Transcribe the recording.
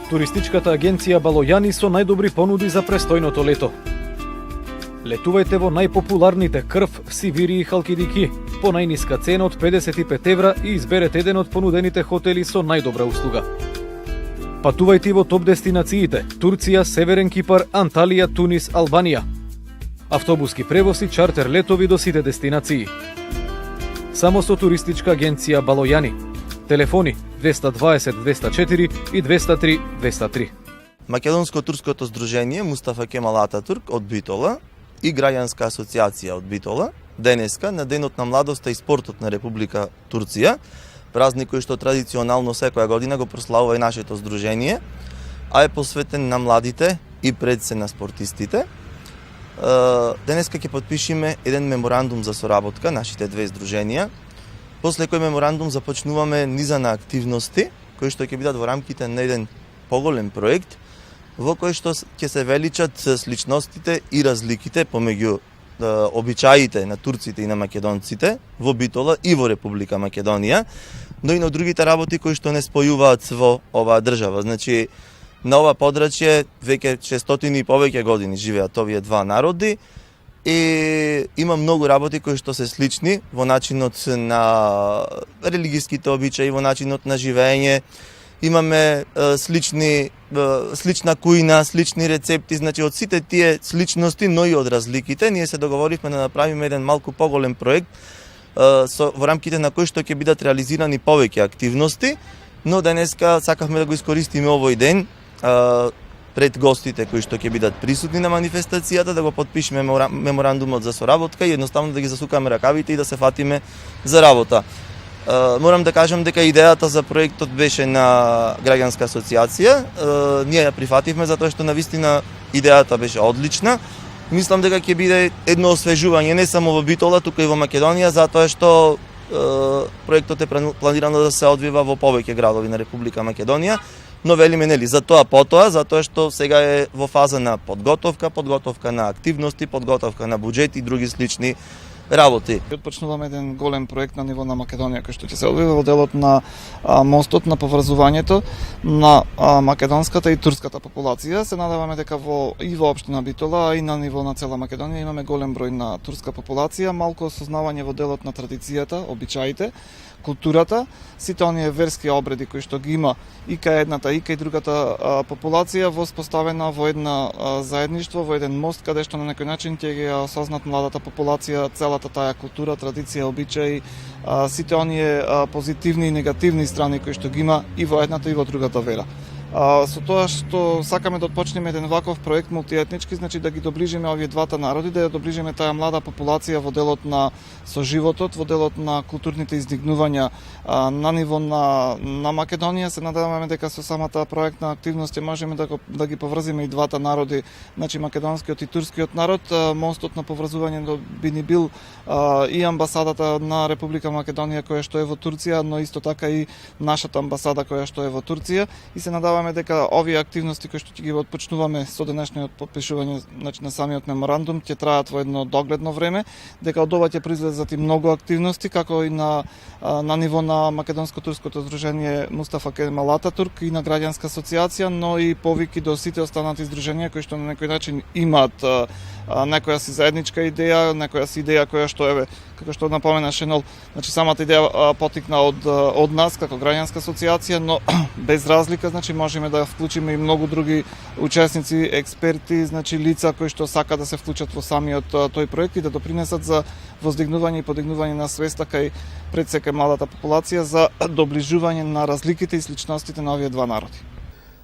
Туристичката агенција Балојани со најдобри понуди за престојното лето. Летувајте во најпопуларните Крф, Сивири и Халкидики по најниска цена од 55 евра и изберете еден од понудените хотели со најдобра услуга. Патувајте во топ дестинациите: Турција, Северен Кипар, Анталија, Тунис, Албанија. Автобуски превоз и чартер летови до сите дестинации. Само со туристичка агенција Балојани. Телефони 220 204 и 203 203. Македонско-турското здружение Мустафа Кемал Ататурк од Битола и Граѓанска асоциација од Битола денеска на Денот на младоста и спортот на Република Турција, празник кој што традиционално секоја година го прославува и нашето здружение, а е посветен на младите и пред се на спортистите. Денеска ќе подпишеме еден меморандум за соработка, нашите две здруженија, после кој меморандум започнуваме низа на активности, кои што ќе бидат во рамките на еден поголем проект, во кој што ќе се величат сличностите и разликите помеѓу обичаите на турците и на македонците во Битола и во Република Македонија, но и на другите работи кои што не спојуваат во оваа држава. Значи, на ова подрачје веќе 600 и повеќе години живеат овие два народи и има многу работи кои што се слични во начинот на религиските обичаи, во начинот на живење. Имаме слична кујна, слични рецепти, значи од сите тие сличности, но и од разликите, ние се договоривме да направиме еден малку поголем проект во рамките на кој што ќе бидат реализирани повеќе активности, но денеска сакавме да го искористиме овој ден пред гостите кои што ќе бидат присутни на манифестацијата, да го подпишеме меморандумот за соработка и едноставно да ги засукаме ракавите и да се фатиме за работа. Морам да кажам дека идејата за проектот беше на Граѓанска асоциација. Ние ја прифативме затоа што навистина идејата беше одлична. Мислам дека ќе биде едно освежување не само во Битола, туку и во Македонија, затоа што проектот е планирано да се одвива во повеќе градови на Република Македонија, но велиме нели за тоа потоа, затоа што сега е во фаза на подготовка на активности, подготовка на буџет и други слични работи. Отпочнуваме еден голем проект на ниво на Македонија кој што ќе се одвива во делот на мостот на поврзувањето на македонската и турската популација. Се надеваме дека и во општина Битола, а и на ниво на цела Македонија имаме голем број на турска популација, малку осознавање во делот на традицијата, обичаите, културата, сите оние верски обреди кои што ги има и кај едната и кај другата популација воспоставена во една заедништво, во еден мост каде што на некој начин ќе ги осознат младата популација целата таа култура, традиција, обичаи, сите оние позитивни и негативни страни кои што ги има и во едната и во другата вера. Со тоа што сакаме да отпочнеме еден ваков проект мултиетнички, значи да ги доближиме овие двата народи, да ја доближиме таа млада популација во делот на соживотот, во делот на културните издигнувања на ниво на Македонија. Се надеваме дека со самата проектна активност можеме да ги поврзиме и двата народи, значи македонскиот и турскиот народ. Мостот на поврзување би ни бил и амбасадата на Република Македонија која што е во Турција, но исто така и нашата амбасада која што е во Турција, и се надеваме дека овие активности кои што ќе ги отпочнуваме со денешниот подпишување, значи на самиот меморандум, ќе траат во едно догледно време, дека од ова ќе произлезат и многу активности, како и на ниво на Македонско-турското здружение Мустафа Кемал Ататурк и на Граѓанска асоциација, но и повики до сите останати здруженија кои што на некој начин имаат некоја си заедничка идеја, некоја си идеја која што еве, како што напомена Шенол, значи самата идеја потикна од нас како Граѓанска асоциација, но без разлика, значи можеме да вклучиме и многу други учесници, експерти, значи лица кои што сака да се вклучат во самиот тој проект и да допринесат за воздигнување и подигнување на свеста кај пред сека младата популација за доближување на разликите и сличностите на овие два народи.